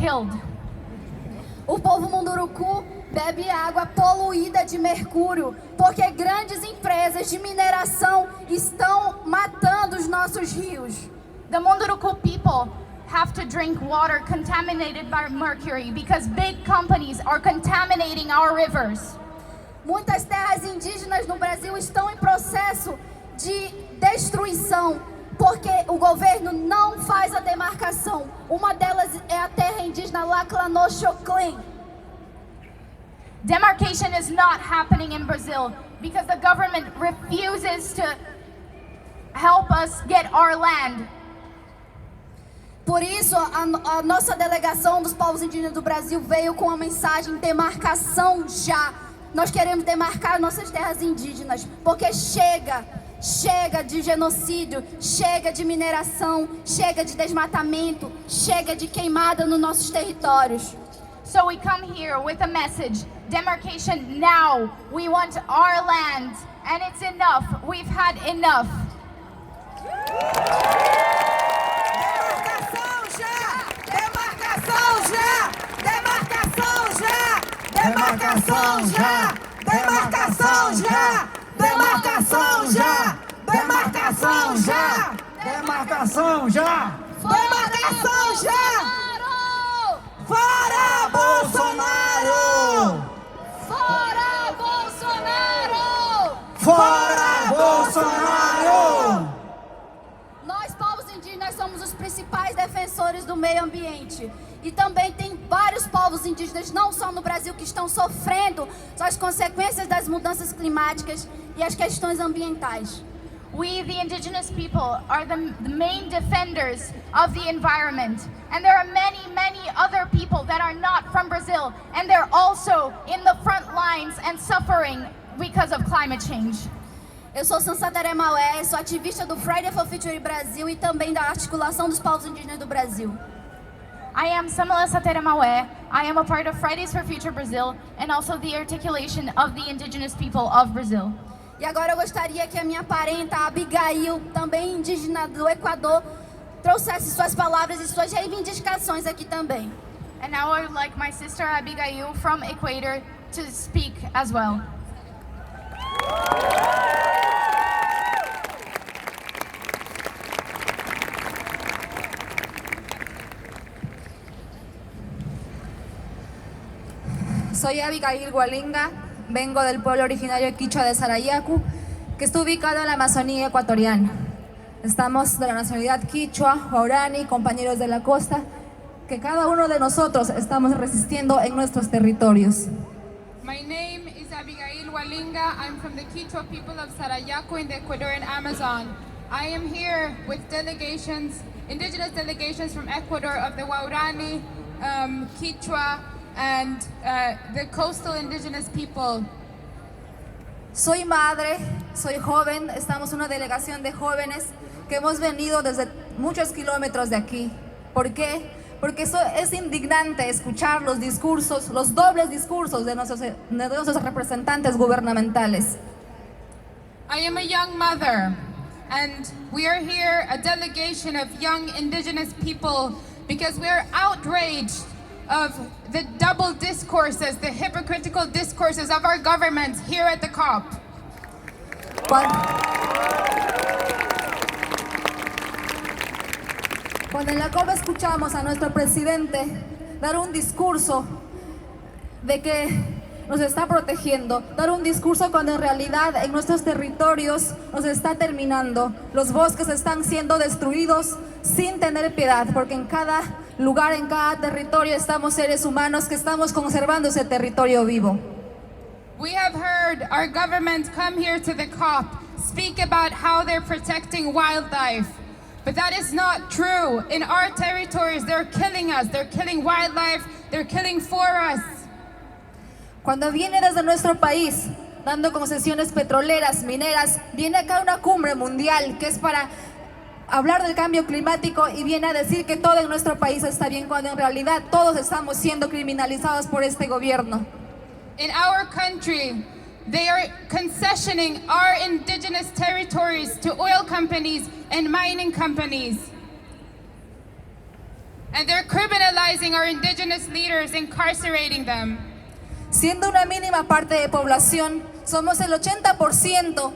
killed. O povo Munduruku bebe água poluída de mercúrio, porque grandes empresas de mineração estão matando os nossos rios. The Munduruku people have to drink water contaminated by mercury because big companies are contaminating our rivers. Muitas terras indígenas no Brasil estão em processo de destruição, porque o governo não faz a demarcação. Uma delas é a terra indígena Laclanochoclen. Demarcation is not happening in Brazil because the government refuses to help us get our land. Por isso, a nossa delegação dos povos indígenas do Brasil veio com a mensagem demarcação já. Nós queremos demarcar nossas terras indígenas, porque chega de genocídio, chega de mineração, chega de desmatamento, chega de queimada nos nossos territórios. So we come here with a message, demarcation now. We want our land, and it's enough. We've had enough. Demarcação já! Demarcação já! Demarcação já! Demarcação já! Demarcação já! Demarcação já! Fora Bolsonaro! Fora Bolsonaro! Fora Bolsonaro! Nós, povos indígenas, somos os principais defensores do meio ambiente. E também tem vários povos indígenas, não só no Brasil, que estão sofrendo as consequências das mudanças climáticas e as questões ambientais. We, the indigenous people, are the main defenders of the environment. And there are many, many other people that are not from Brazil, and they're also in the front lines and suffering because of climate change. Eu sou Sansa Teremaué, sou ativista do Friday for Future Brasil e também da Articulação dos Povos Indígenas do Brasil. I am Samala Sateramawe. I am a part of Fridays for Future Brazil and also the articulation of the indigenous people of Brazil. E agora eu gostaria que a minha parenta, Abigail, também indígena do Equador, trouxesse suas palavras e suas reivindicações aqui também. And now I would like my sister Abigail from Ecuador to speak as well. Soy Abigail Walinga, vengo del pueblo originario quichua de Sarayaku, que está ubicado en la Amazonía ecuatoriana. Estamos de la nacionalidad quichua, guarani, compañeros de la costa, que cada uno de nosotros estamos resistiendo en nuestros territorios. My name is Abigail Walinga. I'm from the Quichua people of Sarayaku in the Ecuadorian Amazon. I am here with delegations, indigenous delegations from Ecuador of the Guarani, Quichua, and the coastal indigenous people. Soy madre, soy joven, estamos una delegación de jóvenes que hemos venido desde muchos kilómetros de aquí. ¿Por qué? Porque es indignante escuchar los discursos, los dobles discursos de nuestros representantes gubernamentales. I am a young mother, and we are here, a delegation of young indigenous people, because we are outraged of the double discourses, the hypocritical discourses of our government here at the COP. Cuando en la COP escuchamos a nuestro presidente dar un discurso de que nos está protegiendo, dar un discurso cuando en realidad en nuestros territorios nos está terminando, los bosques están siendo destruidos sin tener piedad, porque en cada lugar, en cada territorio estamos seres humanos que estamos conservando ese territorio vivo. We have heard our government come here to the COP speak about how they're protecting wildlife. But that is not true. In our territories, they're killing us. They're killing wildlife. They're killing forests. Cuando viene desde nuestro país, dando concesiones petroleras, mineras, viene acá una cumbre mundial que es para hablar del cambio climático y viene a decir que todo en nuestro país está bien, cuando en realidad todos estamos siendo criminalizados por este gobierno. In our country, they are concessioning our indigenous territories to oil companies and mining companies. and they're criminalizing our indigenous leaders, incarcerating them. Siendo una mínima parte de población, somos el 80%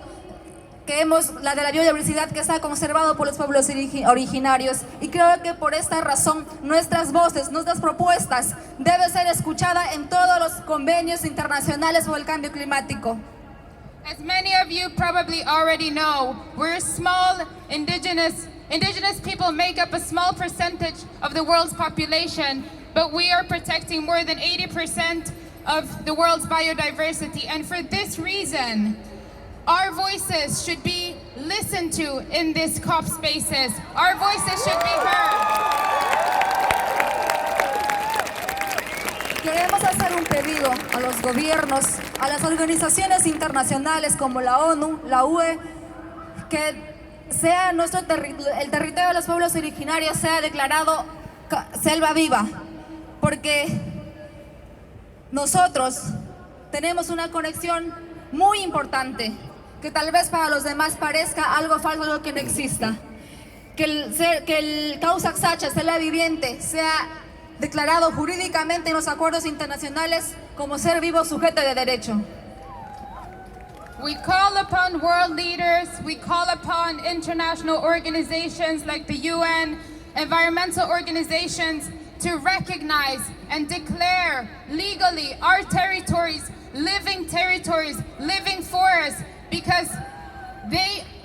que la de la biodiversidad que está conservado por los pueblos originarios, y creo que por esta razón nuestras voces, nuestras propuestas deben ser escuchadas en todos los convenios internacionales sobre el cambio climático. As many of you probably already know, we're small indigenous people make up a small percentage of the world's population, but we are protecting more than 80% of the world's biodiversity, and for this reason, our voices should be listened to in these COP spaces. Our voices should be heard. Queremos hacer un pedido a los gobiernos, a las organizaciones internacionales como la ONU, la UE, que sea el territorio de los pueblos originarios sea declarado selva viva, porque nosotros tenemos una conexión muy importante, que tal vez para los demás parezca algo falso, algo que no exista. Que el Causaxacha, selva viviente, sea declarado jurídicamente en los acuerdos internacionales como ser vivo sujeto de derecho. We call upon world leaders, we call upon international organizations like the UN, environmental organizations, to recognize and declare legally our territories, living forests, because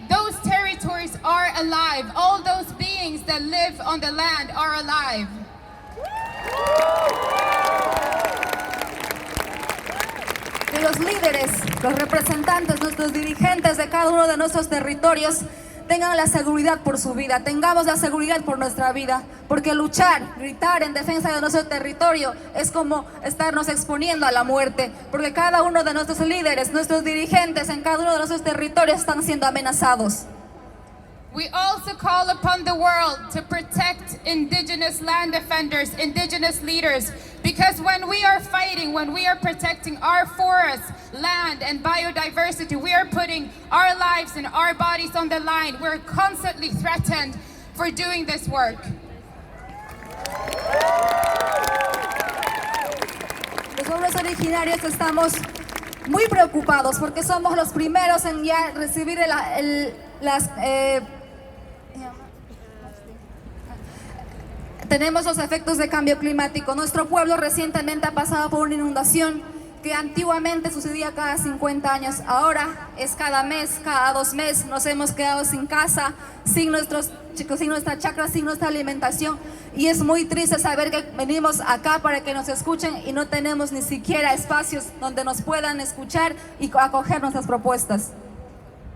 those territories are alive. All those beings that live on the land are alive. Que los líderes, los representantes, nuestros dirigentes de cada uno de nuestros territorios tengan la seguridad por su vida, tengamos la seguridad por nuestra vida, porque luchar, gritar en defensa de nuestro territorio es como estarnos exponiendo a la muerte, porque cada uno de nuestros líderes, nuestros dirigentes en cada uno de nuestros territorios están siendo amenazados. We also call upon the world to protect indigenous land defenders, indigenous leaders, because when we are fighting, when we are protecting our forests, land, and biodiversity, we are putting our lives and our bodies on the line. We're constantly threatened for doing this work. Los pueblos originarios estamos muy preocupados porque somos los primeros en ya recibir tenemos los efectos de cambio climático. Nuestro pueblo recientemente ha pasado por una inundación que antiguamente sucedía cada 50 años. Ahora es cada mes, cada 2 meses. Nos hemos quedado sin casa, sin nuestra chacra, sin nuestra alimentación. Y es muy triste saber que venimos acá para que nos escuchen y no tenemos ni siquiera espacios donde nos puedan escuchar y acoger nuestras propuestas.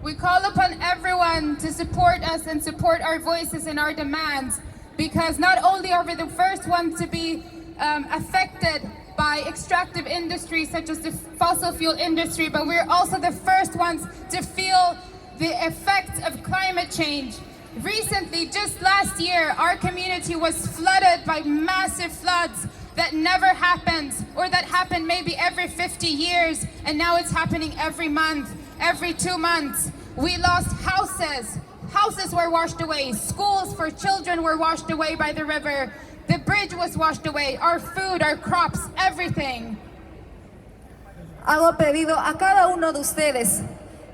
We call upon everyone to support us and support our voices and our demands, because not only are we the first ones to be affected by extractive industries such as the fossil fuel industry, but we're also the first ones to feel the effects of climate change. Recently, just last year, our community was flooded by massive floods that never happens, or that happened maybe every 50 years, and now it's happening every month, every 2 months. We lost houses. Houses were washed away. Schools for children were washed away by the river. The bridge was washed away. Our food, our crops, everything. Hago pedido a cada uno de ustedes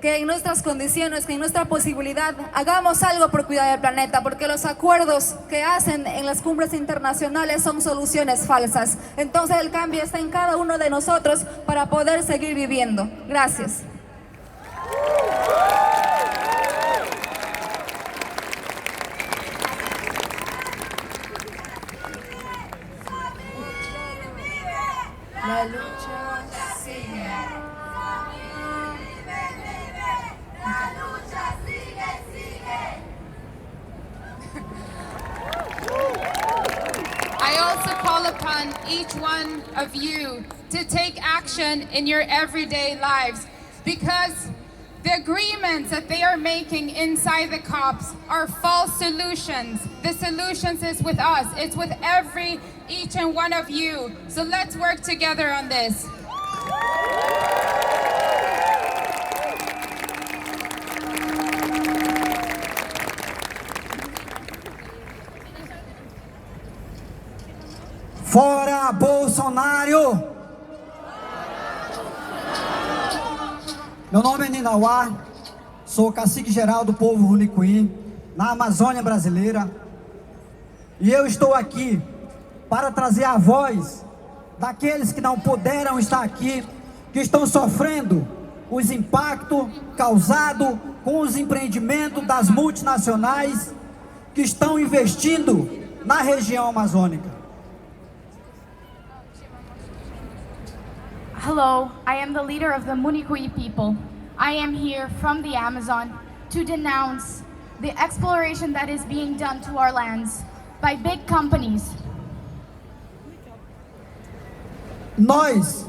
que en nuestras condiciones, que en nuestra posibilidad, hagamos algo por cuidar el planeta, porque los acuerdos que hacen en las cumbres internacionales son soluciones falsas. Entonces el cambio está en cada uno de nosotros para poder seguir viviendo. Gracias. La lucha sigue. La lucha sigue. I also call upon each one of you to take action in your everyday lives, because the agreements that they are making inside the COPs are false solutions. The solutions is with us. It's with each and one of you. So let's work together on this. Fora Bolsonaro! Meu nome é Ninauá, sou cacique geral do povo Runicuí, na Amazônia brasileira. E eu estou aqui para trazer a voz daqueles que não puderam estar aqui, que estão sofrendo os impactos causados com os empreendimentos das multinacionais que estão investindo na região amazônica. Hello, I am the leader of the Munikui people. I am here from the Amazon to denounce the exploration that is being done to our lands by big companies. Nós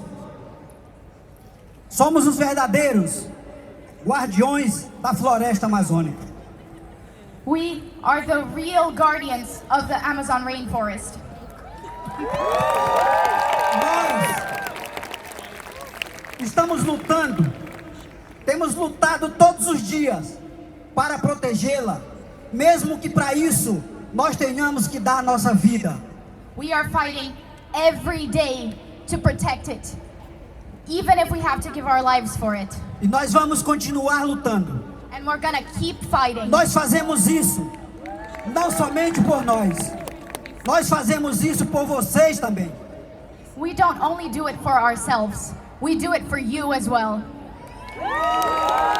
somos os verdadeiros guardiões da floresta amazônica. We are the real guardians of the Amazon rainforest. Nós estamos lutando, temos lutado todos os dias para protegê-la, mesmo que para isso nós tenhamos que dar a nossa vida. We are fighting every day to protect it, even if we have to give our lives for it. E nós vamos continuar lutando. And we're gonna keep fighting. Nós fazemos isso não somente por nós fazemos isso por vocês também. We don't only do it for ourselves, we do it for you as well.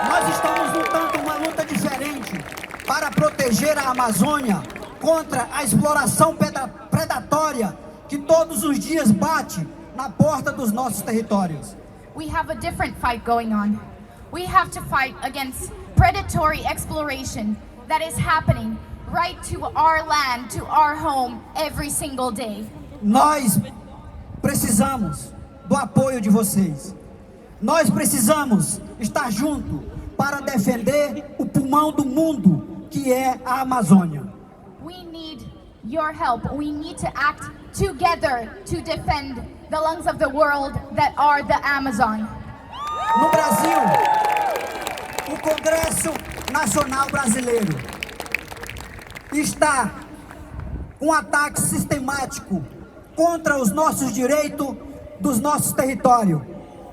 Nós estamos lutando uma luta diferente para proteger a Amazônia contra a exploração predatória que todos os dias bate na porta dos nossos territórios. We have a different fight going on. We have to fight against predatory exploration that is happening right to our land, to our home, every single day. Nós precisamos do apoio de vocês. Nós precisamos estar junto para defender o pulmão do mundo, que é a Amazônia. We need your help. We need to act together to defend the lungs of the world that are the Amazon. No Brasil, o Congresso Nacional Brasileiro está com um ataque sistemático contra os nossos direitos dos nossos territórios.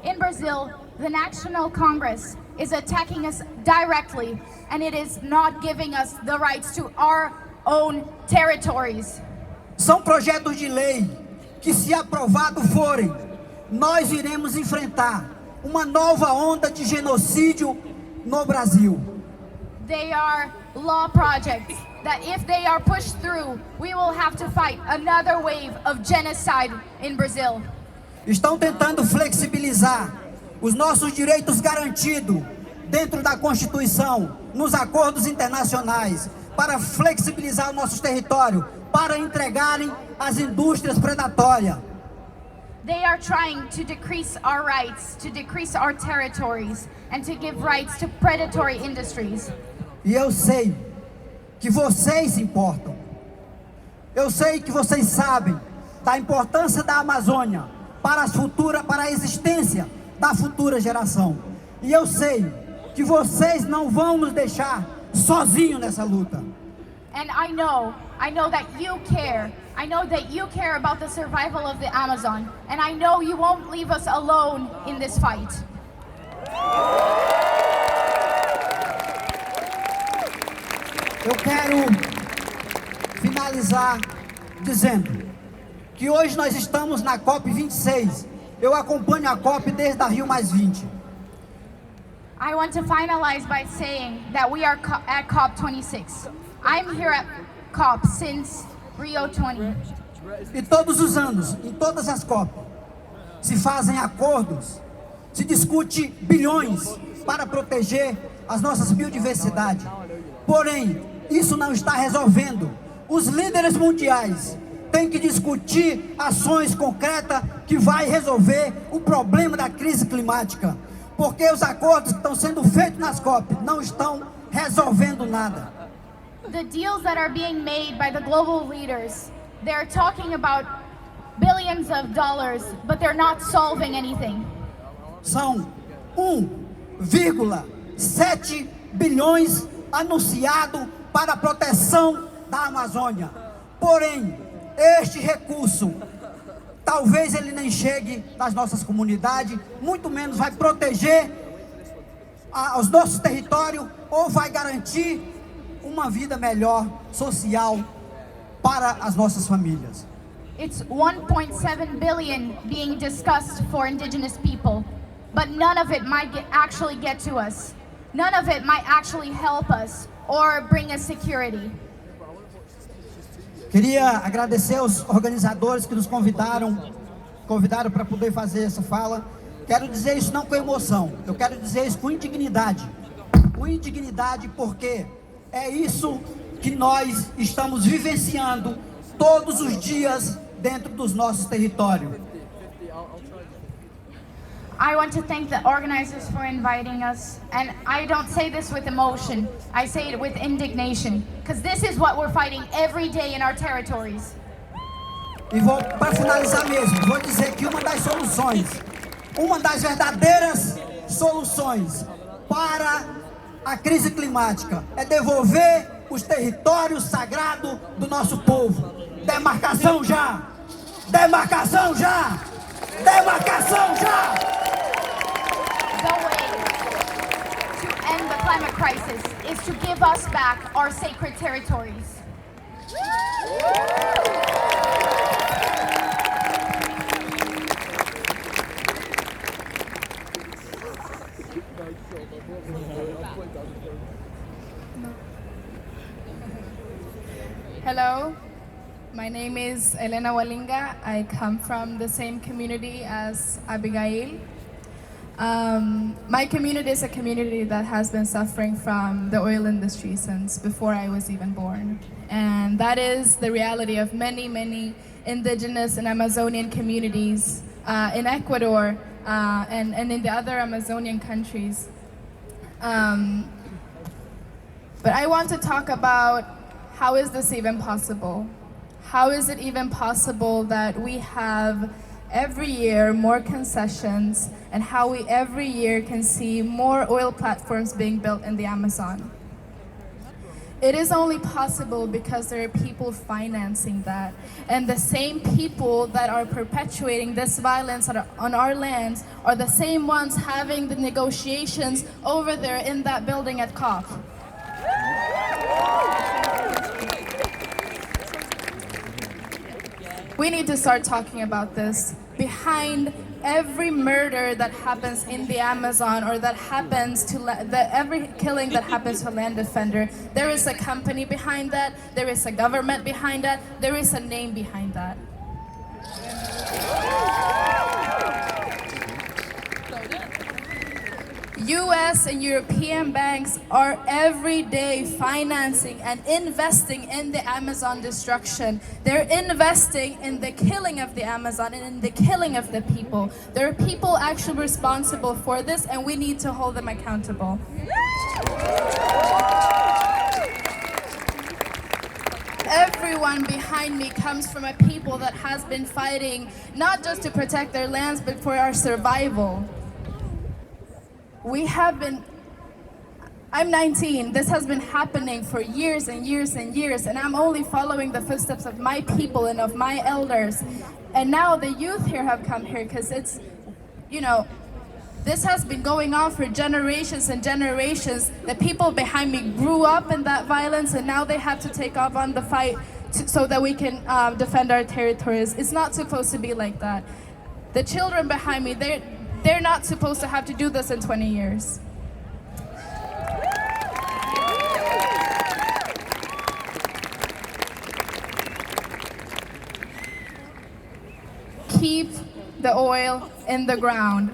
In Brazil, the National Congress is attacking us directly, and it is not giving us the rights to our own territories. São projetos de lei que, se aprovados forem, nós iremos enfrentar uma nova onda de genocídio no Brasil. They are law projects that, if they are pushed through, we will have to fight another wave of genocide in Brazil. Estão tentando flexibilizar os nossos direitos garantidos dentro da Constituição, nos acordos internacionais, para flexibilizar os nossos territórios, para entregarem às indústrias predatórias. They are trying to decrease our rights, to decrease our territories, and to give rights to predatory industries. E eu sei que vocês se importam. Eu sei que vocês sabem da importância da Amazônia para a existência da futura geração. E eu sei que vocês não vão nos deixar sozinhos nessa luta. And I know that you care. I know that you care about the survival of the Amazon, and I know you won't leave us alone in this fight. Eu quero finalizar dizendo que hoje nós estamos na Cop26. Eu acompanho a Cop desde a Rio+20. I want to finalize by saying that we are at Cop26. I'm here at Cop since Rio 20. E todos os anos, em todas as Cop, se fazem acordos, se discute bilhões para proteger as nossas biodiversidades. Porém, isso não está resolvendo. Os líderes mundiais têm que discutir ações concretas que vai resolver o problema da crise climática. Porque os acordos que estão sendo feitos nas COP não estão resolvendo nada. The deals that are being made by the global leaders, they're talking about billions of dollars, but they're not solving anything. São 1,7 bilhões anunciado para a proteção da Amazônia. Porém, este recurso talvez ele nem chegue nas nossas comunidades, muito menos vai proteger os nossos territórios ou vai garantir uma vida melhor, social, para as nossas famílias. It's 1.7 billion being discussed for indigenous people, but none of it might actually get to us. None of it might actually help us or bring us security. Queria agradecer aos organizadores que nos convidaram para poder fazer essa fala. Quero dizer isso não com emoção, eu quero dizer isso com indignidade. Com indignidade porque é isso que nós estamos vivenciando todos os dias dentro dos nossos territórios. I want to thank the organizers for inviting us, and I don't say this with emotion, I say it with indignation, because this is what we're fighting every day in our territories. E vou, para finalizar mesmo, vou dizer que uma das verdadeiras soluções para a crise climática é devolver os territórios sagrados do nosso povo. Demarcação já! Demarcação já! Demarcação já! The way to end the climate crisis is to give us back our sacred territories. Hello, my name is Elena Walinga. I come from the same community as Abigail. My community is a community that has been suffering from the oil industry since before I was even born. And that is the reality of many, many indigenous and Amazonian communities in Ecuador and in the other Amazonian countries. But I want to talk about how is this even possible? How is it even possible that we have every year more concessions and how we every year can see more oil platforms being built in the Amazon? It is only possible because there are people financing that. And the same people that are perpetuating this violence on our lands are the same ones having the negotiations over there in that building at COP. We need to start talking about this. Behind every murder that happens in the Amazon or that happens to every killing that happens to a land defender, there is a company behind that, there is a government behind that, there is a name behind that. US and European banks are every day financing and investing in the Amazon destruction. They're investing in the killing of the Amazon and in the killing of the people. There are people actually responsible for this and we need to hold them accountable. Everyone behind me comes from a people that has been fighting not just to protect their lands but for our survival. I'm 19, this has been happening for years and years and years, and I'm only following the footsteps of my people and of my elders. And now the youth here have come here because it's, this has been going on for generations and generations. The people behind me grew up in that violence and now they have to take up on the fight so that we can defend our territories. It's not supposed to be like that. The children behind me, they're not supposed to have to do this in 20 years. Keep the oil in the ground.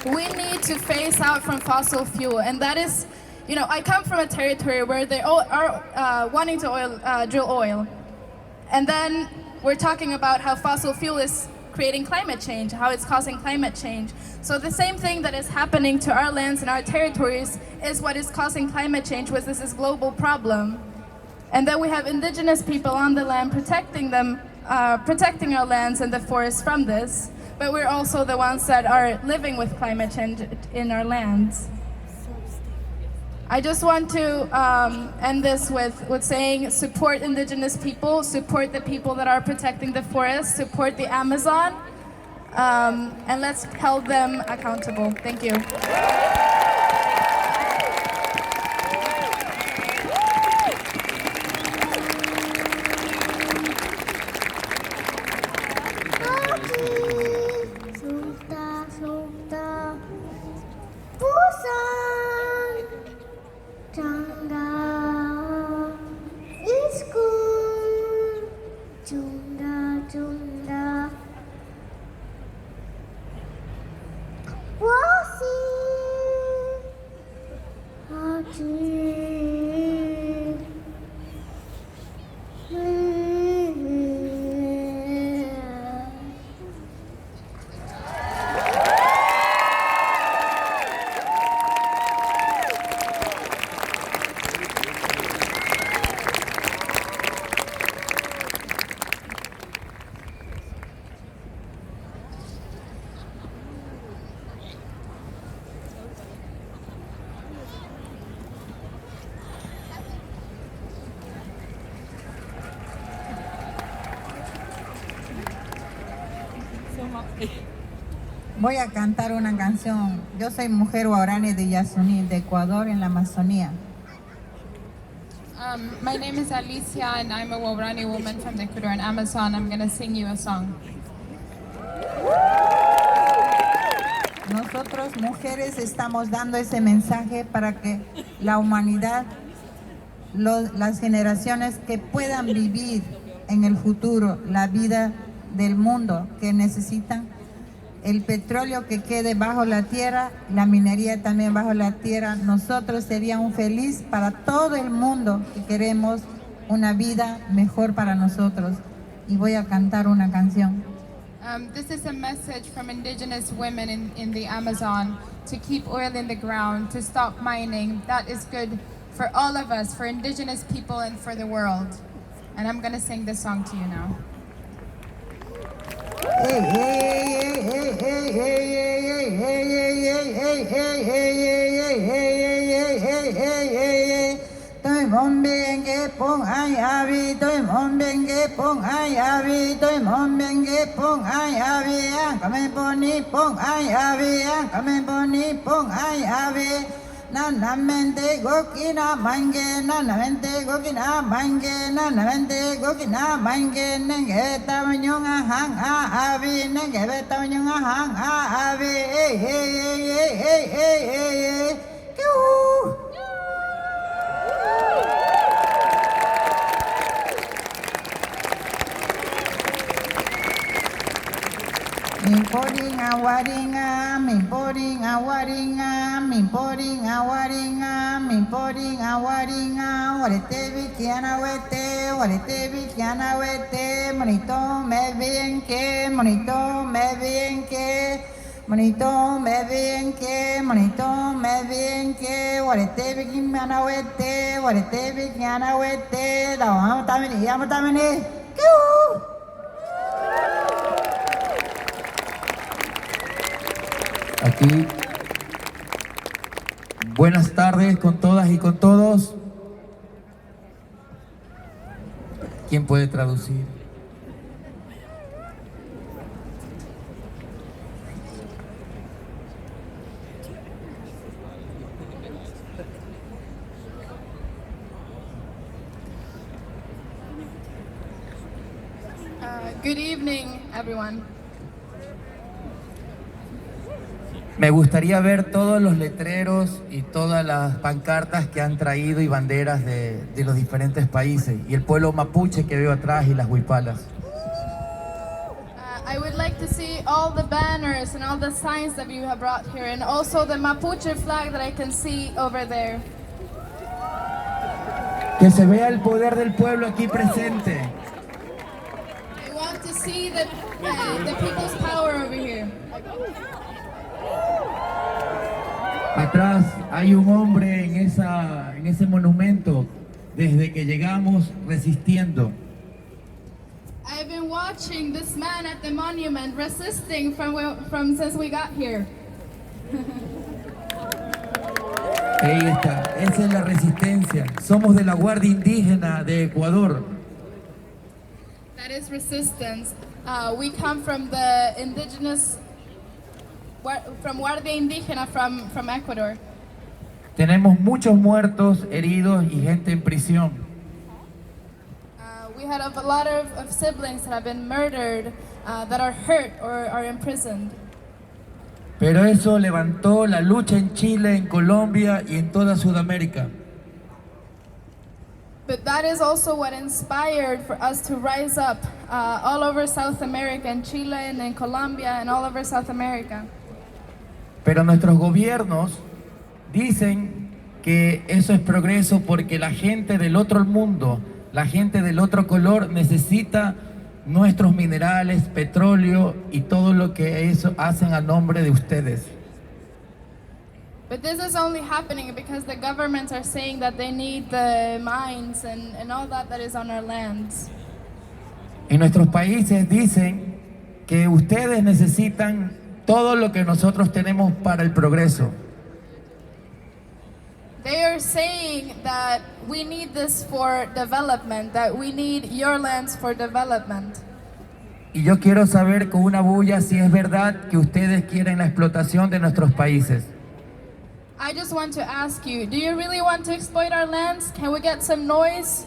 We need to phase out from fossil fuel, and that is, I come from a territory where they all are wanting to drill oil, and then we're talking about how fossil fuel is creating climate change, how it's causing climate change. So the same thing that is happening to our lands and our territories is what is causing climate change, which is this global problem. And then we have indigenous people on the land protecting them, protecting our lands and the forests from this, but we're also the ones that are living with climate change in our lands. I just want to end this with saying support indigenous people, support the people that are protecting the forest, support the Amazon, and let's hold them accountable. Thank you. Voy a cantar una canción. Yo soy mujer guaraní de Yasuní, de Ecuador, en la Amazonía. My name is Alicia and I'm a Waorani woman from the Ecuadorian Amazon. I'm going to sing you a song. Nosotros, mujeres, estamos dando ese mensaje para que la humanidad, las generaciones que puedan vivir en el futuro la vida del mundo, que necesitan el petróleo que quede bajo la tierra, la minería también bajo la tierra. Nosotros seríamos felices para todo el mundo que queremos una vida mejor para nosotros. Y voy a cantar una canción. This is a message from indigenous women in the Amazon to keep oil in the ground, to stop mining. That is good for all of us, for indigenous people and for the world. And I'm going to sing this song to you now. Tôi mong bên ghé phong ai avi, tôi mong bên ghé phong ai avi, tôi mong bên ghé phong ai avi, cảm ơn boni phong ai avi, cảm ơn boni phong ai avi. Na mente gokina mange, na mente gokina mange, na mente gokina mange, nenge tamanyunga hang a avi, nenge tamanyunga hang a avi, hey hey hey hey hey hey hey, kiu. Mi poding awaringa, mi poding awaringa, mi poding awaringa, mi poding awaringa, warete bikiana wete, monito me bien que, monito me bien que, monito me bien que, monito me bien que, warete bikiana wete, da vamos tamini, kiu. Aquí, buenas tardes con todas y con todos. ¿Quién puede traducir? Good evening, everyone. Me gustaría ver todos los letreros y todas las pancartas que han traído y banderas de los diferentes países y el pueblo mapuche que veo atrás y las huipalas. I would like to see all the banners and all the signs that you have brought here, and also the Mapuche flag that I can see over there. Que se vea el poder del pueblo aquí presente. I want to see the people's power over here. Atrás hay un hombre en ese monumento desde que llegamos resistiendo. I've been watching this man at the monument resisting from since we got here. Ahí está, esa es la resistencia. Somos de la Guardia Indígena de Ecuador. That is resistance. We come from the indigenous, from Guardia Indígena from Ecuador. Tenemos muchos muertos, heridos y gente en prisión. We had a lot of siblings that have been murdered, that are hurt or are imprisoned. Pero eso levantó la lucha en Chile, en Colombia y en toda Sudamérica. But that is also what inspired for us to rise up all over South America, in Chile and in Colombia and all over South America. Pero nuestros gobiernos dicen que eso es progreso porque la gente del otro mundo, la gente del otro color necesita nuestros minerales, petróleo y todo lo que eso hacen a nombre de ustedes. But this is only happening because the governments are saying that they need the mines and all that is on our lands. En nuestros países dicen que ustedes necesitan todo lo que nosotros tenemos para el progreso. They are saying that we need this for development, that we need your lands for development. Y yo quiero saber con una bulla si es verdad que ustedes quieren la explotación de nuestros países. I just want to ask you, do you really want to exploit our lands? Can we get some noise?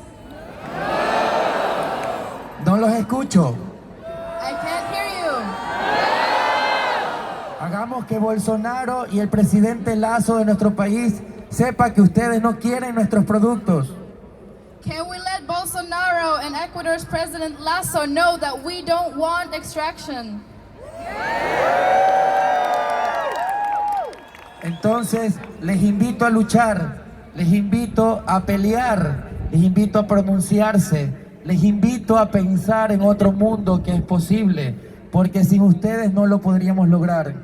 No los escucho. I can't hear you. Hagamos que Bolsonaro y el presidente Lazo de nuestro país sepa que ustedes no quieren nuestros productos. Can we let Bolsonaro and Ecuador's President Lasso know that we don't want extraction? Entonces, les invito a luchar, les invito a pelear, les invito a pronunciarse, les invito a pensar en otro mundo que es posible, porque sin ustedes no lo podríamos lograr.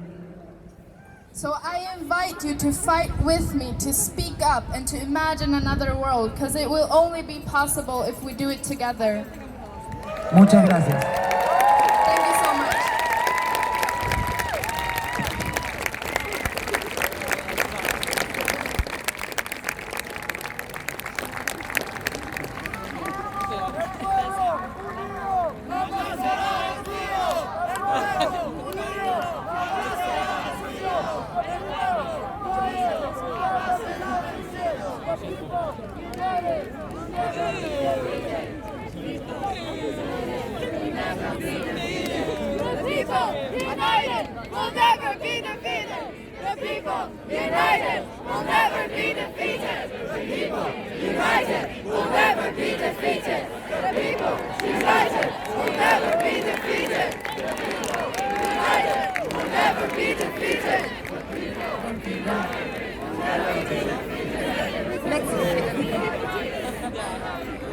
So I invite you to fight with me, to speak up and to imagine another world, because it will only be possible if we do it together. Muchas gracias. Thank you so much.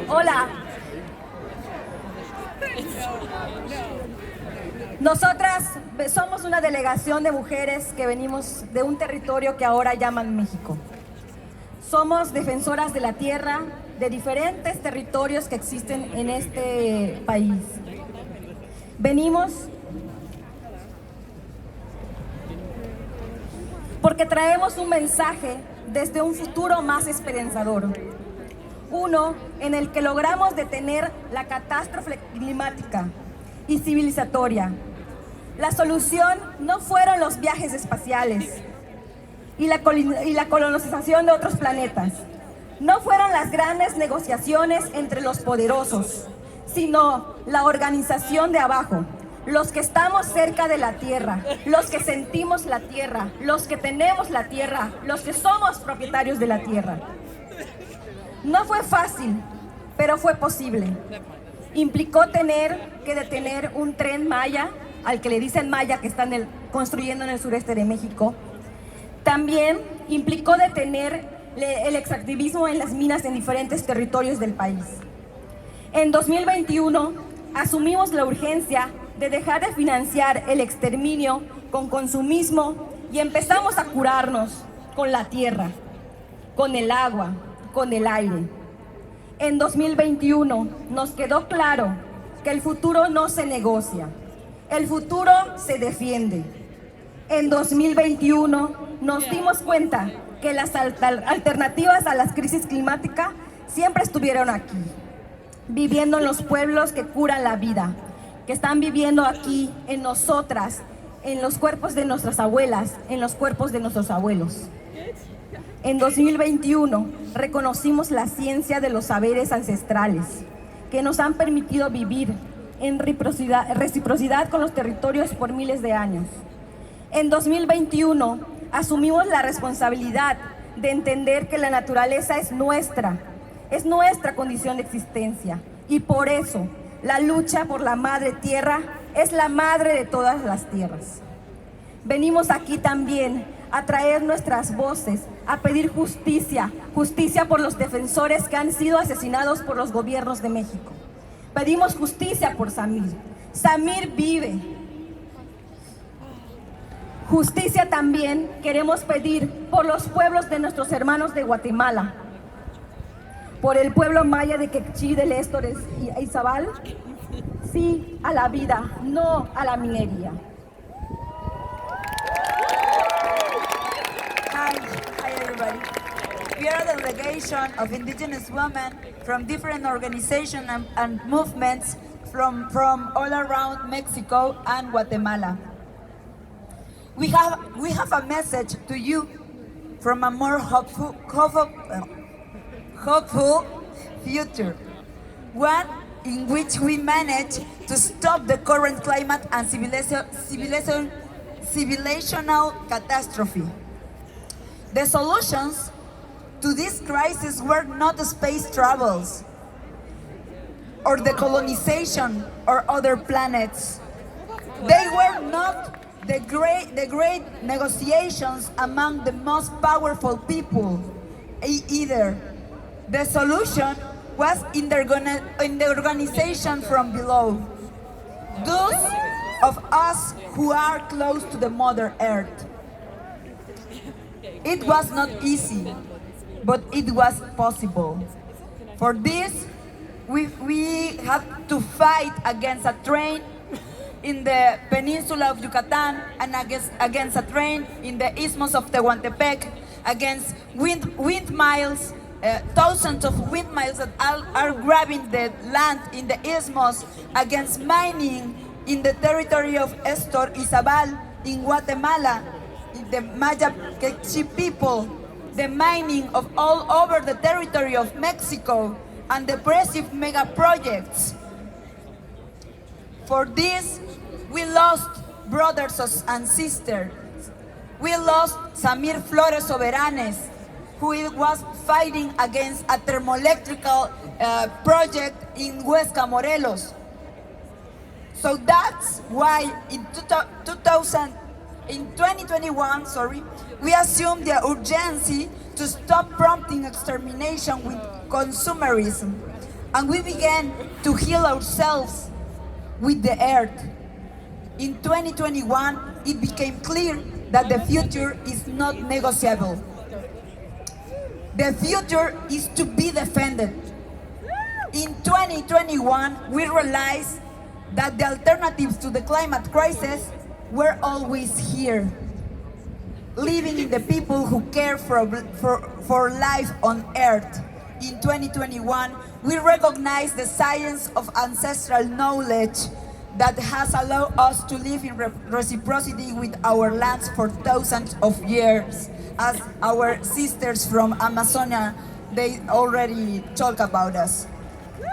Hola. Nosotras somos una delegación de mujeres que venimos de un territorio que ahora llaman México. Somos defensoras de la tierra, de diferentes territorios que existen en este país. Venimos porque traemos un mensaje desde un futuro más esperanzador. Uno en el que logramos detener la catástrofe climática y civilizatoria. La solución no fueron los viajes espaciales y la colonización de otros planetas. No fueron las grandes negociaciones entre los poderosos, sino la organización de abajo. Los que estamos cerca de la tierra, los que sentimos la tierra, los que tenemos la tierra, los que somos propietarios de la tierra. No fue fácil, pero fue posible. Implicó tener que detener un tren Maya, al que le dicen Maya, que están construyendo en el sureste de México. También implicó detener el extractivismo en las minas en diferentes territorios del país. En 2021 asumimos la urgencia de dejar de financiar el exterminio con consumismo y empezamos a curarnos con la tierra, con el agua, con el aire. En 2021 nos quedó claro que el futuro no se negocia, el futuro se defiende. En 2021 nos dimos cuenta que las alternativas a la crisis climática siempre estuvieron aquí, viviendo en los pueblos que curan la vida, que están viviendo aquí en nosotras, en los cuerpos de nuestras abuelas, en los cuerpos de nuestros abuelos. En 2021 reconocimos la ciencia de los saberes ancestrales que nos han permitido vivir en reciprocidad con los territorios por miles de años. En 2021 asumimos la responsabilidad de entender que la naturaleza es nuestra condición de existencia, y por eso la lucha por la madre tierra es la madre de todas las tierras. Venimos aquí también a traer nuestras voces, a pedir justicia, justicia por los defensores que han sido asesinados por los gobiernos de México. Pedimos justicia por Samir. Samir vive. Justicia también queremos pedir por los pueblos de nuestros hermanos de Guatemala, por el pueblo maya de Quechí, del Éstores y Izabal. Sí a la vida, no a la minería. Hi everybody. We are a delegation of indigenous women from different organizations and movements from all around Mexico and Guatemala. We have a message to you from a more hopeful future, one in which we manage to stop the current climate and civilizational catastrophe. The solutions to this crisis were not space travels or the colonization or other planets. They were not the great negotiations among the most powerful people either. The solution was in the organization from below. Those of us who are close to the Mother Earth. It was not easy, but it was possible. For this, we had to fight against a train in the peninsula of Yucatan and against a train in the isthmus of Tehuantepec, against windmills, thousands of windmills that are grabbing the land in the isthmus, against mining in the territory of Estor Izabal in Guatemala, the Maya Quechí people, the mining of all over the territory of Mexico, and depressive mega projects. For this, we lost brothers and sisters. We lost Samir Flores Soberanes, who was fighting against a thermoelectrical project in Huesca, Morelos. So that's why in 2021, we assumed the urgency to stop prompting extermination with consumerism, and we began to heal ourselves with the earth. In 2021, it became clear that the future is not negotiable. The future is to be defended. In 2021, we realized that the alternatives to the climate crisis were always here, living in the people who care for life on Earth. In 2021, we recognize the science of ancestral knowledge that has allowed us to live in reciprocity with our lands for thousands of years. As our sisters from Amazonia, they already talk about us.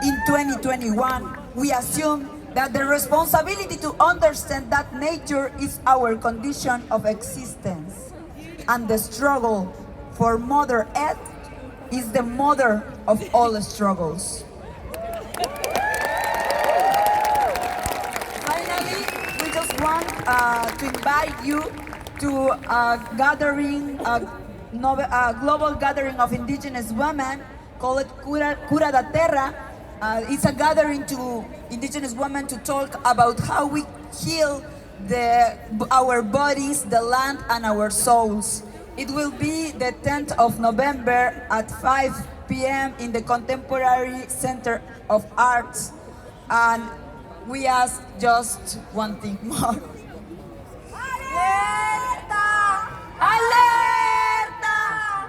In 2021, we assume that the responsibility to understand that nature is our condition of existence, and the struggle for Mother Earth is the mother of all struggles. Finally, we just want to invite you to a gathering, a global gathering of indigenous women called Cura da Terra. It's a gathering to indigenous women to talk about how we heal our bodies, the land, and our souls. It will be the 10th of November at 5 p.m. in the Contemporary Center of Arts. And we ask just one thing more. ¡Alerta! ¡Alerta!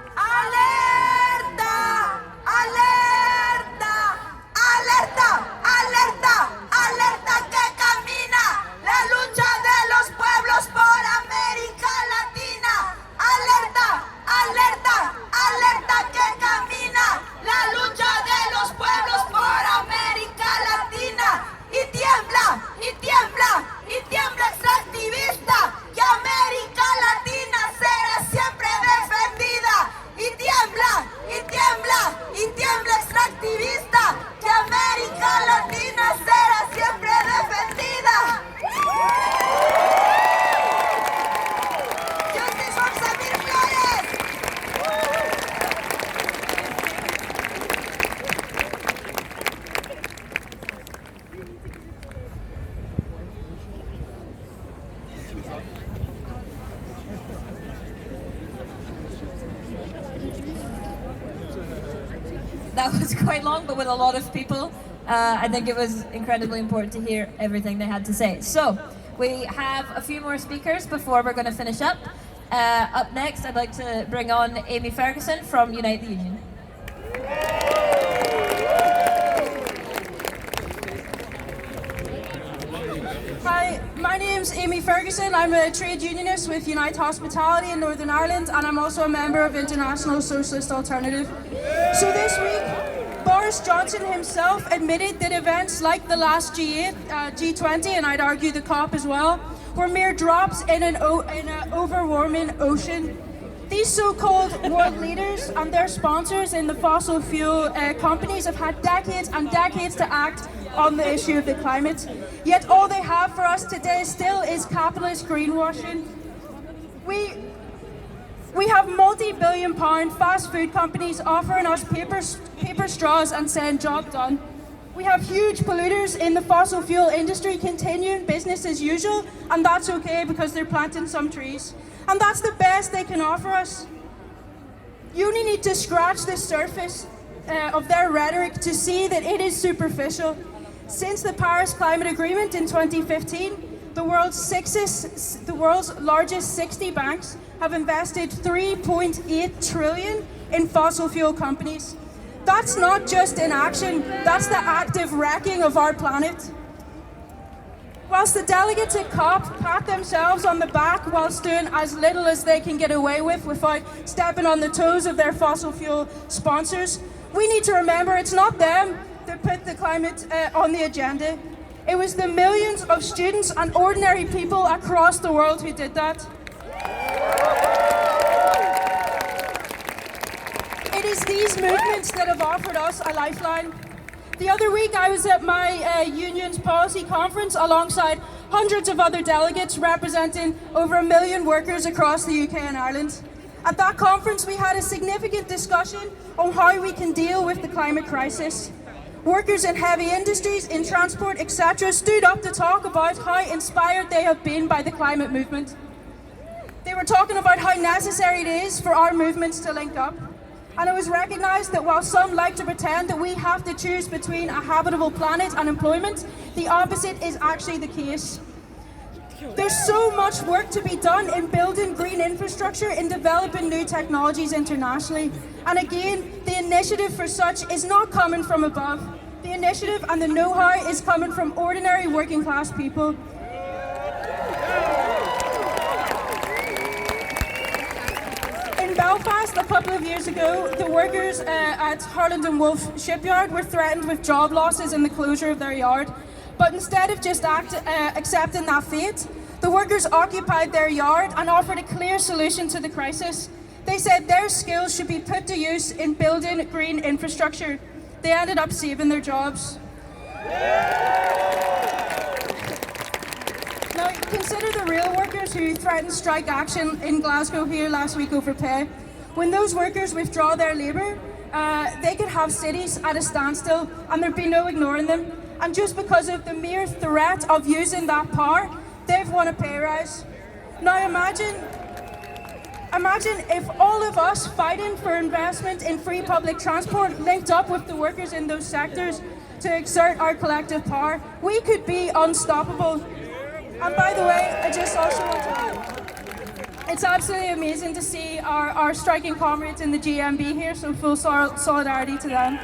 that was quite long, but with a lot of people. I think it was incredibly important to hear everything they had to say. So we have a few more speakers before we're going to finish up. Up next, I'd like to bring on Amy Ferguson from Unite the Union. Hi, my name's Amy Ferguson. I'm a trade unionist with Unite Hospitality in Northern Ireland, and I'm also a member of International Socialist Alternative. So this week, Boris Johnson himself admitted that events like the last G8, G20, and I'd argue the COP as well, were mere drops in an overwarming ocean. These so-called world leaders and their sponsors in the fossil fuel companies have had decades and decades to act on the issue of the climate. Yet all they have for us today still is capitalist greenwashing. We have multi-billion pound fast food companies offering us paper straws and saying job done. We have huge polluters in the fossil fuel industry continuing business as usual, and that's okay because they're planting some trees. And that's the best they can offer us. You only need to scratch the surface of their rhetoric to see that it is superficial. Since the Paris Climate Agreement in 2015, the world's largest 60 banks have invested 3.8 trillion in fossil fuel companies. That's not just inaction, that's the active wrecking of our planet. Whilst the delegates at COP pat themselves on the back whilst doing as little as they can get away with without stepping on the toes of their fossil fuel sponsors, we need to remember it's not them that put the climate on the agenda. It was the millions of students and ordinary people across the world who did that. It is these movements that have offered us a lifeline. The other week I was at my union's policy conference alongside hundreds of other delegates representing over 1 million workers across the UK and Ireland. At that conference we had a significant discussion on how we can deal with the climate crisis. Workers in heavy industries, in transport, etc. stood up to talk about how inspired they have been by the climate movement. They were talking about how necessary it is for our movements to link up. And it was recognised that while some like to pretend that we have to choose between a habitable planet and employment, the opposite is actually the case. There's so much work to be done in building green infrastructure, in developing new technologies internationally. And again, the initiative for such is not coming from above. The initiative and the know-how is coming from ordinary working class people. In Belfast, a couple of years ago, the workers at Harland and Wolff shipyard were threatened with job losses and the closure of their yard. But instead of just accepting that fate, the workers occupied their yard and offered a clear solution to the crisis. They said their skills should be put to use in building green infrastructure. They ended up saving their jobs. Now, consider the real workers who threatened strike action in Glasgow here last week over pay. When those workers withdraw their labour, they could have cities at a standstill and there'd be no ignoring them. And just because of the mere threat of using that power, they've won a pay rise. Now imagine if all of us fighting for investment in free public transport linked up with the workers in those sectors to exert our collective power. We could be unstoppable. And by the way, I just also want to... It's absolutely amazing to see our striking comrades in the GMB here, so full solidarity to them.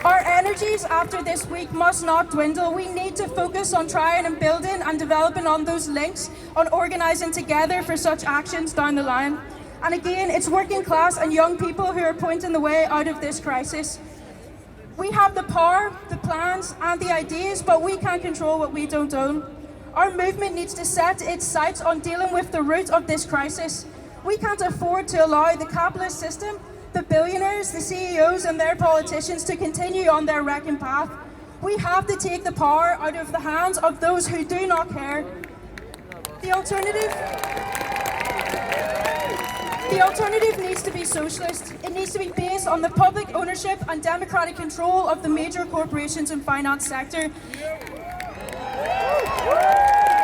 Our energies after this week must not dwindle. We need to focus on trying and building and developing on those links, on organising together for such actions down the line. And again, it's working class and young people who are pointing the way out of this crisis. We have the power, the plans and the ideas, but we can't control what we don't own. Our movement needs to set its sights on dealing with the root of this crisis. We can't afford to allow the capitalist system, the billionaires, the CEOs and their politicians to continue on their wrecking path. We have to take the power out of the hands of those who do not care. The alternative needs to be socialist. It needs to be based on the public ownership and democratic control of the major corporations and finance sector.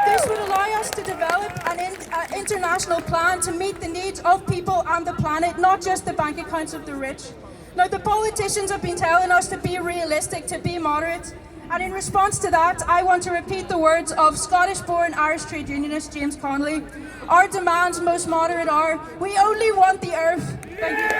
This would allow us to develop an international plan to meet the needs of people and the planet, not just the bank accounts of the rich. Now, the politicians have been telling us to be realistic, to be moderate, and in response to that, I want to repeat the words of Scottish-born Irish trade unionist James Connolly. Our demands, most moderate, are, we only want the earth. Thank you.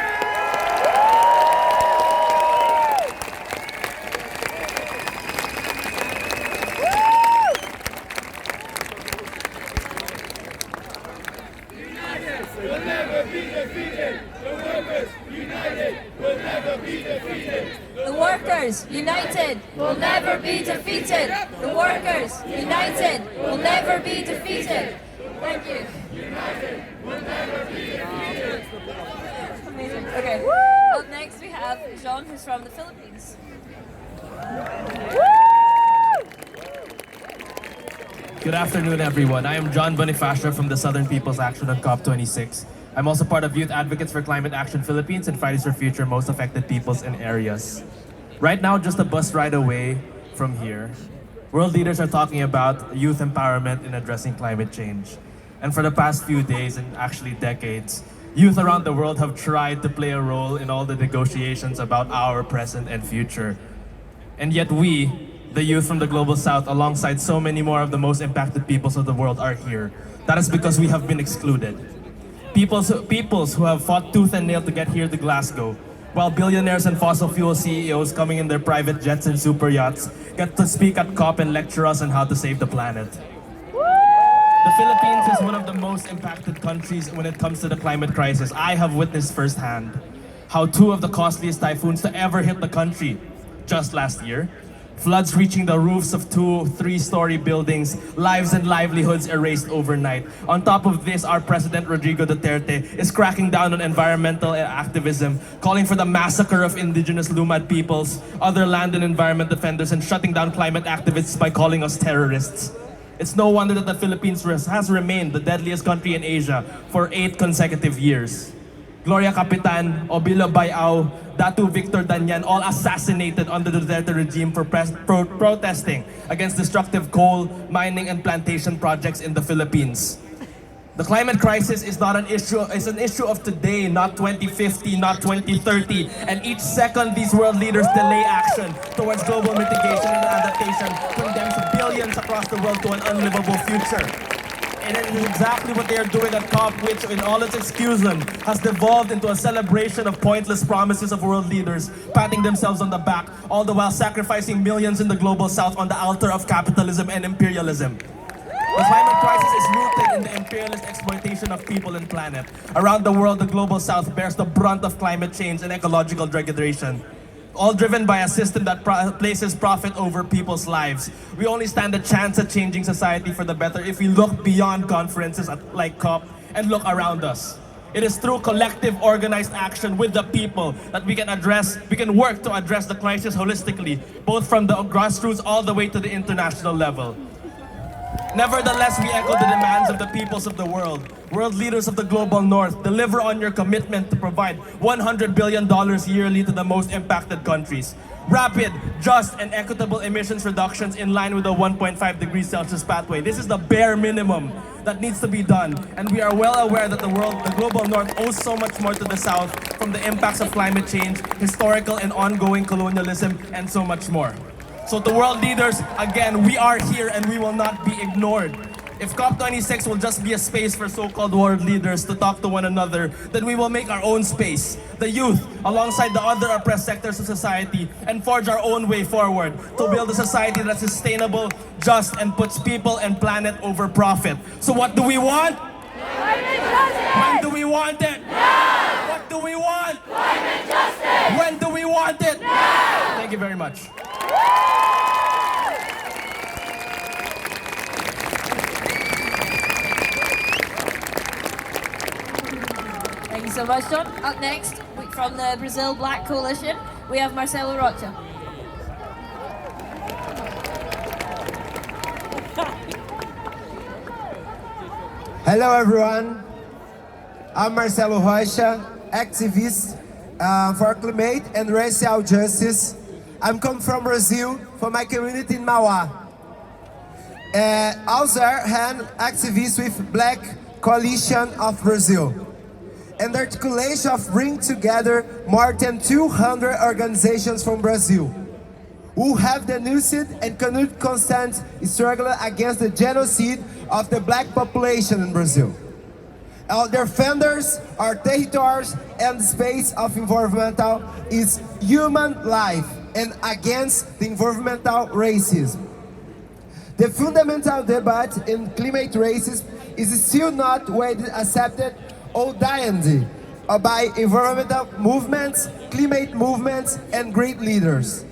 The workers, united, will never be defeated. The workers, united, will never be defeated. Thank you. United, will never be defeated. Amazing. Okay. Up next we have Jean, who's from the Philippines. Good afternoon, everyone. I am John Bonifacio from the Southern People's Action on Cop26. I'm also part of Youth Advocates for Climate Action Philippines and Fridays for Future Most Affected Peoples and Areas. Right now, just a bus ride away from here, world leaders are talking about youth empowerment in addressing climate change. And for the past few days, and actually decades, youth around the world have tried to play a role in all the negotiations about our present and future. And yet we, the youth from the Global South, alongside so many more of the most impacted peoples of the world, are here. That is because we have been excluded. Peoples who have fought tooth and nail to get here to Glasgow, while billionaires and fossil fuel CEOs coming in their private jets and super yachts get to speak at COP and lecture us on how to save the planet. The Philippines is one of the most impacted countries when it comes to the climate crisis. I have witnessed firsthand how two of the costliest typhoons to ever hit the country just last year, floods reaching the roofs of 2- 3-story buildings, lives and livelihoods erased overnight. On top of this, our President Rodrigo Duterte is cracking down on environmental activism, calling for the massacre of indigenous Lumad peoples, other land and environment defenders, and shutting down climate activists by calling us terrorists. It's no wonder that the Philippines has remained the deadliest country in Asia for 8 consecutive years. Gloria Capitan, Obilo Bayao, Datu Victor Danyan, all assassinated under the Duterte regime for protesting against destructive coal, mining, and plantation projects in the Philippines. The climate crisis is not an issue, it's an issue of today, not 2050, not 2030. And each second these world leaders delay action towards global mitigation and adaptation condemns billions across the world to an unlivable future. And it is exactly what they are doing at COP, which in all its excusing has devolved into a celebration of pointless promises of world leaders, patting themselves on the back, all the while sacrificing millions in the Global South on the altar of capitalism and imperialism. The climate crisis is rooted in the imperialist exploitation of people and planet. Around the world, the Global South bears the brunt of climate change and ecological degradation, all driven by a system that places profit over people's lives. We only stand a chance at changing society for the better if we look beyond conferences like COP and look around us. It is through collective organized action with the people that we can work to address the crisis holistically, both from the grassroots all the way to the international level. Nevertheless, we echo the demands of the peoples of the world. World leaders of the global north, deliver on your commitment to provide $100 billion yearly to the most impacted countries. Rapid, just, and equitable emissions reductions in line with the 1.5 degrees Celsius pathway. This is the bare minimum that needs to be done. And we are well aware that the global north owes so much more to the south from the impacts of climate change, historical and ongoing colonialism, and so much more. So to world leaders, again, we are here and we will not be ignored. If COP26 will just be a space for so-called world leaders to talk to one another, then we will make our own space, the youth, alongside the other oppressed sectors of society, and forge our own way forward to build a society that's sustainable, just, and puts people and planet over profit. So what do we want? Climate justice! When do we want it? Now! What do we want? Climate justice! When do we want it? Now! Thank you very much. Thank you so much, John. Up next, from the Brazil Black Coalition, we have Marcelo Hoycia. Hello everyone, I'm Marcelo Hoycia, activist for climate and racial justice. I'm come from Brazil, from my community in Mauá. Also, I'm activist with Black Coalition of Brazil, and the articulation of bringing together more than 200 organizations from Brazil, who have denounced and constant struggle against the genocide of the black population in Brazil. Our defenders, our territories, and space of environmental is human life and against the environmental racism. The fundamental debate in climate racism is still not widely accepted or defined by environmental movements, climate movements, and great leaders.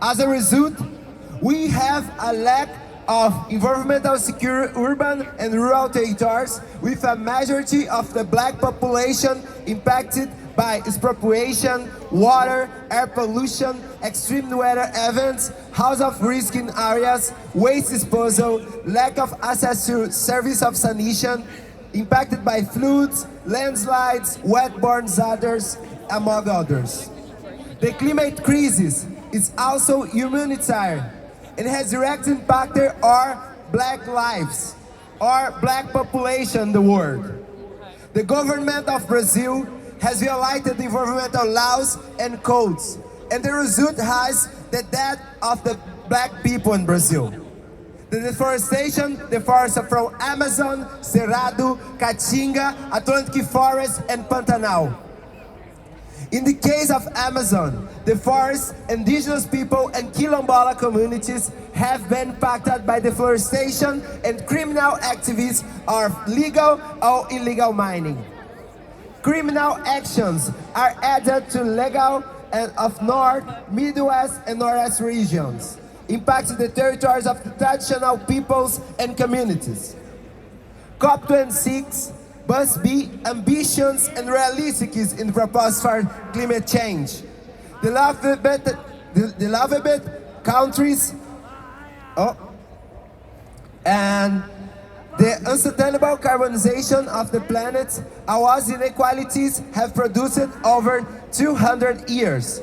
As a result, we have a lack of environmental secure urban and rural territories with a majority of the black population impacted by expropriation, water, air pollution, extreme weather events, house of risk in areas, waste disposal, lack of access to service of sanitation, impacted by floods, landslides, wetborne disasters, among others. The climate crisis is also humanitarian and has direct impact on our black lives, our black population in the world. The government of Brazil has violated the environmental laws and codes, and the result has the death of the black people in Brazil. The deforestation, the forests from Amazon, Cerrado, Caatinga, Atlantic Forest, and Pantanal. In the case of Amazon, the forest, indigenous people, and Quilombola communities have been impacted by deforestation and criminal activities of legal or illegal mining. Criminal actions are added to legal and of North, Midwest, and Northwest regions, impacting the territories of the traditional peoples and communities. Cop26 must be ambitious and realistic in the proposal for climate change. The developed countries and the unsustainable carbonization of the planet, as inequalities have produced over 200 years,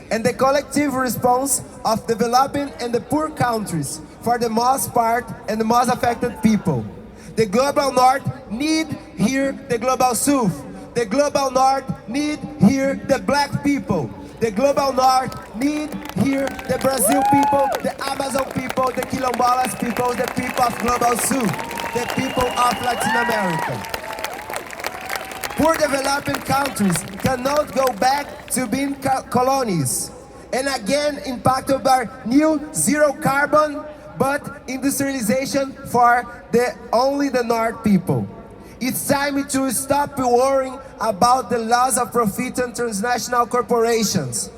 and the collective response of developing and the poor countries for the most part and the most affected people. The global north need hear the global south. The global north need hear the black people. The global north need hear the Brazil people, the Amazon people, the Quilombolas people, the people of global south, the people of Latin America. Poor developing countries cannot go back to being colonies, and again impacted by new zero carbon, but industrialization for only the North people. It's time to stop worrying about the loss of profit and transnational corporations.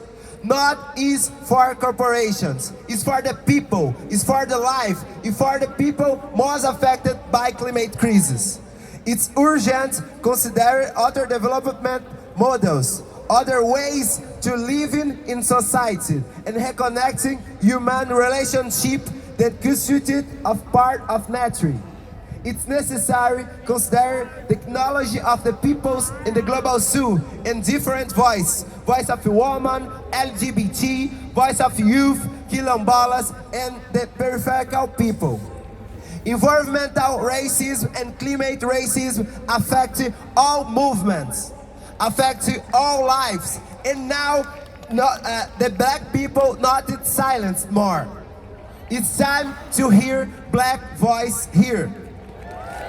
Not is for corporations, it's for the people, it's for the life, it's for the people most affected by climate crisis. It's urgent to consider other development models, other ways to live in society, and reconnecting human relationship that constitute of part of nature. It's necessary to consider the technology of the peoples in the global south in different voice of women, LGBT, voice of youth, Quilombolas, and the peripheral people. Environmental racism and climate racism affect all movements, affect all lives, and now the black people not silenced more. It's time to hear black voice here.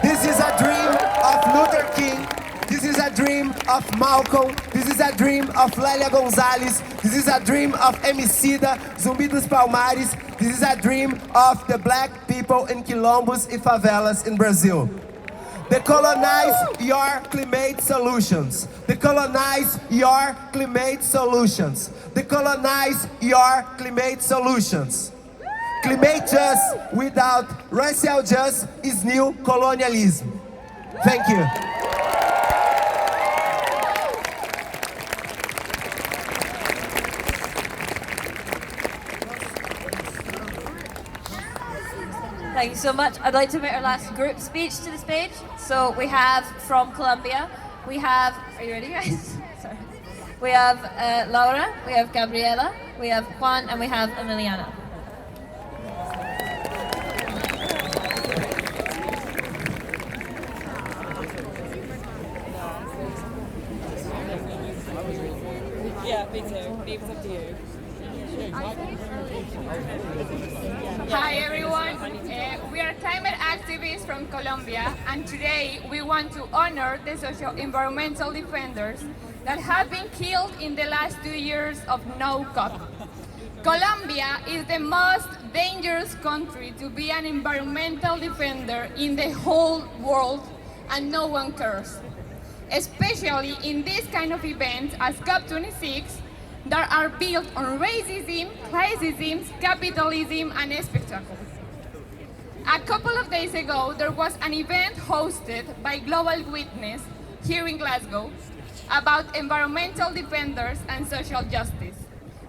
This is a dream of Luther King. This is a dream of Malcolm. This is a dream of Lélia Gonzalez. This is a dream of Emicida, Zumbi dos Palmares. This is a dream of the black people in quilombos and favelas in Brazil. Decolonize your climate solutions. Decolonize your climate solutions. Decolonize your climate solutions. Climate justice without racial justice is new colonialism. Thank you. Thank you so much. I'd like to make our last group speech to the stage. So we have from Colombia, we have, are you ready guys? Sorry. We have Laura, we have Gabriela, we have Juan, and we have Emiliana. Yeah, me too. Name's up to you. Hi everyone, we are climate activists from Colombia, and today we want to honor the socio-environmental defenders that have been killed in the last 2 years of no COP. Colombia is the most dangerous country to be an environmental defender in the whole world, and no one cares. Especially in this kind of events as Cop26, that are built on racism, classism, capitalism, and spectacle. A couple of days ago, there was an event hosted by Global Witness here in Glasgow about environmental defenders and social justice.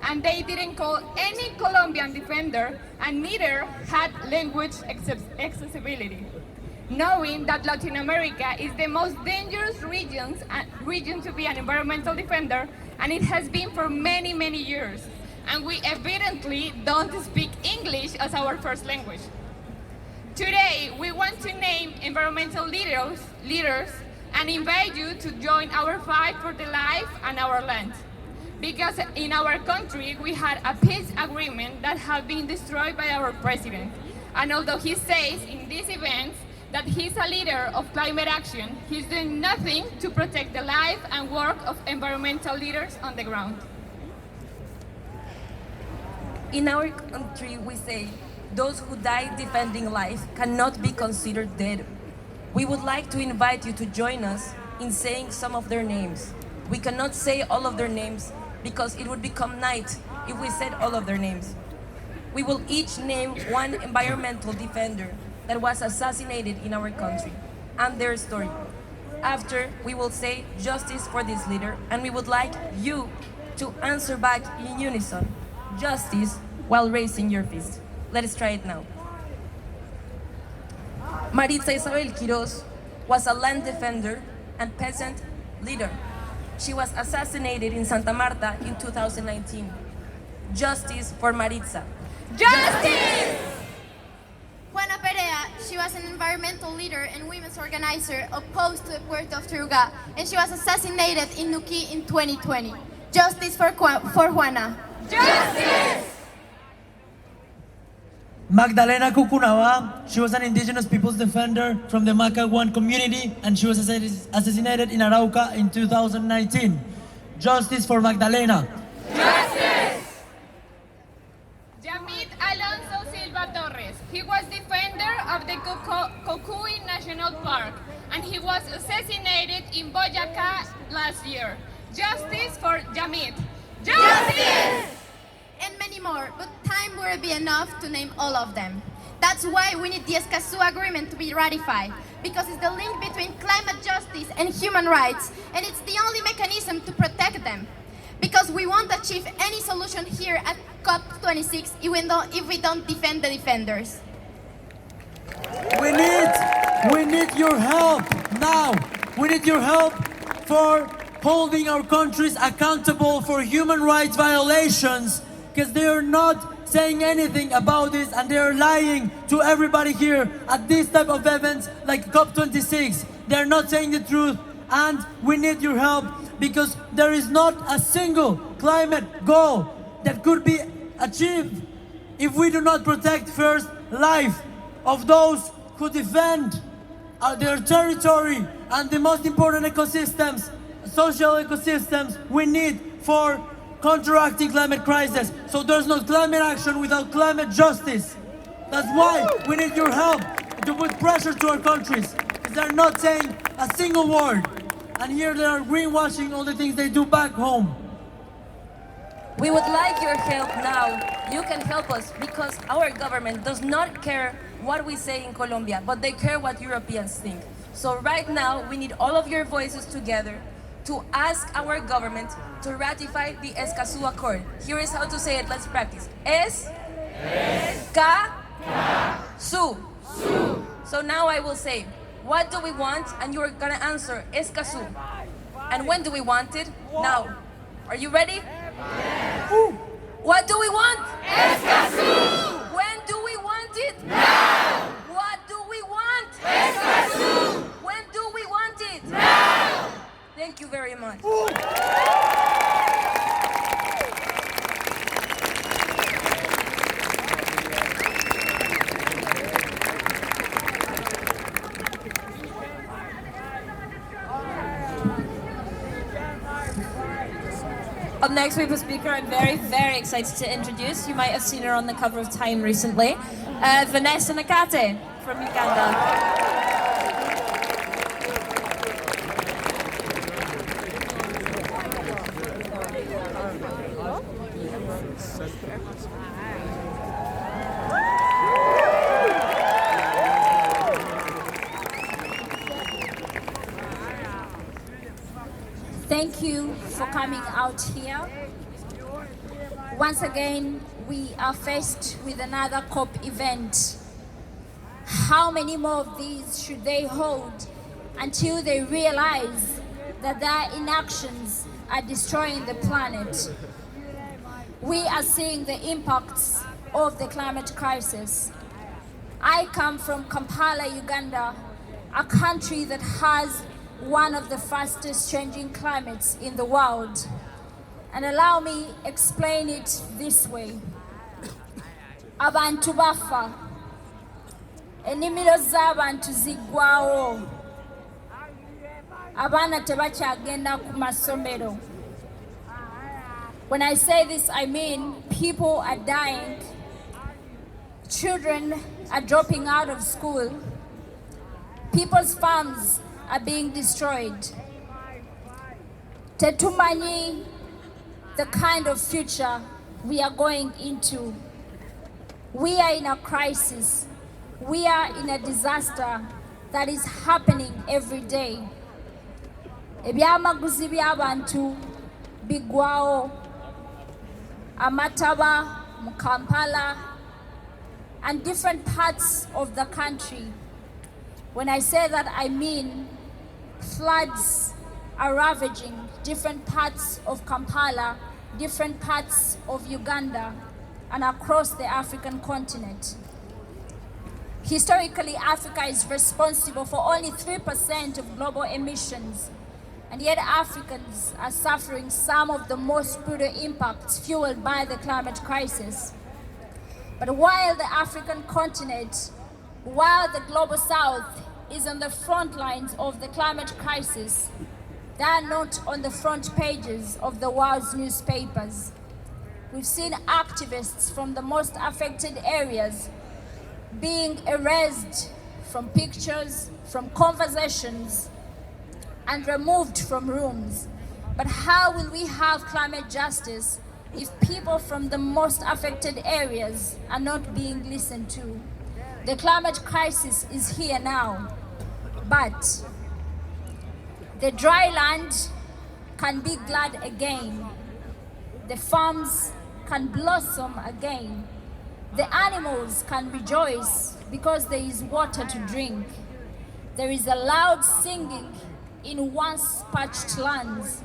And they didn't call any Colombian defender, and neither had language accessibility, knowing that Latin America is the most dangerous region to be an environmental defender, and it has been for many, many years. And we evidently don't speak English as our first language. Today, we want to name environmental leaders and invite you to join our fight for the life and our land. Because in our country, we had a peace agreement that has been destroyed by our president. And although he says in these events that he's a leader of climate action, he's doing nothing to protect the life and work of environmental leaders on the ground. In our country, we say, those who die defending life cannot be considered dead. We would like to invite you to join us in saying some of their names. We cannot say all of their names because it would become night if we said all of their names. We will each name one environmental defender that was assassinated in our country and their story. After, we will say justice for this leader, and we would like you to answer back in unison, justice, while raising your fist. Let us try it now. Maritza Isabel Quiroz was a land defender and peasant leader. She was assassinated in Santa Marta in 2019. Justice for Maritza. Justice! Juana Perea, she was an environmental leader and women's organizer opposed to the Puerto of Truga, and she was assassinated in Nuquí in 2020. Justice for Juana. Justice! Magdalena Cucunaba, she was an indigenous people's defender from the Macaguan community, and she was assassinated in Arauca in 2019. Justice for Magdalena. Justice! Yamit Alonso Silva Torres. He was defender of the Cocuy National Park, and he was assassinated in Boyacá last year. Justice for Yamit. Justice! And many more, but time wouldn't be enough to name all of them. That's why we need the Escazú Agreement to be ratified, because it's the link between climate justice and human rights, and it's the only mechanism to protect them. Because we won't achieve any solution here at Cop26 if we don't defend the defenders. We need your help now. We need your help for holding our countries accountable for human rights violations, because they are not saying anything about this, and they are lying to everybody here at this type of events like Cop26. They are not saying the truth, and we need your help, because there is not a single climate goal that could be achieved if we do not protect first life of those who defend their territory and the most important ecosystems, social ecosystems we need for counteracting climate crisis. So there's no climate action without climate justice. That's why we need your help to put pressure to our countries, because they're not saying a single word. And here they are greenwashing all the things they do back home. We would like your help now. You can help us because our government does not care what we say in Colombia, but they care what Europeans think. So right now, we need all of your voices together to ask our government to ratify the Escazú Accord. Here is how to say it. Let's practice. Escazú. So now I will say, what do we want? And you're gonna answer Escazú. And when do we want it? Now. Are you ready? Yes. What do we want? Escazú. When do we want it? Now. What do we want? Escazú. When do we want it? Now. Thank you very much. Up next, we have a speaker I'm very, very excited to introduce. You might have seen her on the cover of Time recently. Vanessa Mccarthy from Uganda. Thank you for coming out here. Once again, we are faced with another COP event. How many more of these should they hold until they realize that their inactions are destroying the planet? We are seeing the impacts of the climate crisis. I come from Kampala, Uganda, a country that has one of the fastest changing climates in the world. And allow me explain it this way. Abantu bafa, ennimiro z'abantu ziggwawo, abaana tebakyagenda ku masomero. When I say this, I mean people are dying, children are dropping out of school, people's farms are being destroyed. Tetumanyi the kind of future we are going into. We are in a crisis. We are in a disaster that is happening every day. Ebyamaguzi by'abantu bigwawo, amataba mu Kampala and different parts of the country. When I say that, I mean floods are ravaging different parts of Kampala, different parts of Uganda, and across the African continent. Historically, Africa is responsible for only 3% of global emissions, and yet Africans are suffering some of the most brutal impacts fueled by the climate crisis. But while the African continent, while the global south is on the front lines of the climate crisis, they are not on the front pages of the world's newspapers. We've seen activists from the most affected areas being erased from pictures, from conversations, and removed from rooms. But how will we have climate justice if people from the most affected areas are not being listened to? The climate crisis is here now, but the dry land can be glad again. The farms can blossom again. The animals can rejoice because there is water to drink. There is a loud singing in once parched lands.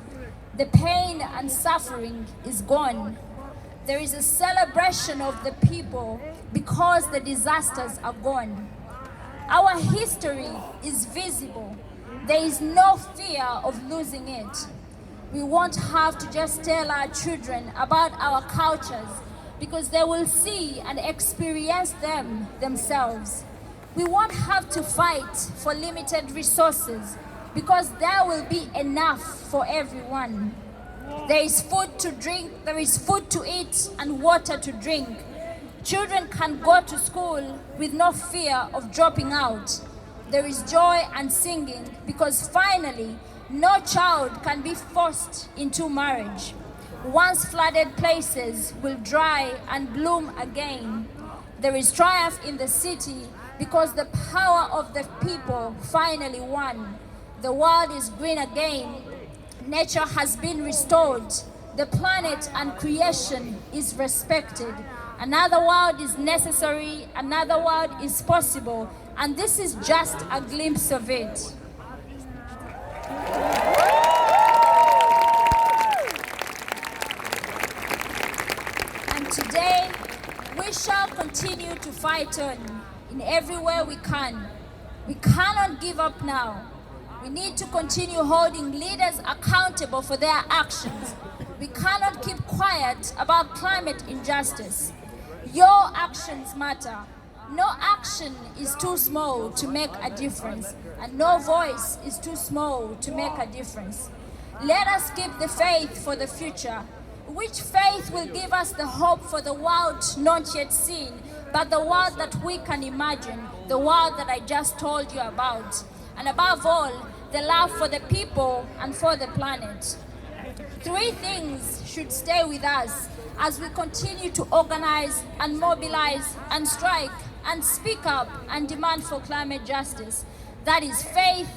The pain and suffering is gone. There is a celebration of the people because the disasters are gone. Our history is visible. There is no fear of losing it. We won't have to just tell our children about our cultures because they will see and experience them themselves. We won't have to fight for limited resources because there will be enough for everyone. There is food to drink, there is food to eat and water to drink. Children can go to school with no fear of dropping out. There is joy and singing because finally, no child can be forced into marriage. Once flooded places will dry and bloom again. There is triumph in the city because the power of the people finally won. The world is green again. Nature has been restored. The planet and creation is respected. Another world is necessary. Another world is possible. And this is just a glimpse of it. And today, we shall continue to fight on in every way we can. We cannot give up now. We need to continue holding leaders accountable for their actions. We cannot keep quiet about climate injustice. Your actions matter. No action is too small to make a difference, and no voice is too small to make a difference. Let us keep the faith for the future. which faith will give us the hope for the world not yet seen, but the world that we can imagine, the world that I just told you about. And above all, the love for the people and for the planet. 3 things should stay with us as we continue to organize and mobilize and strike and speak up and demand for climate justice. That is faith,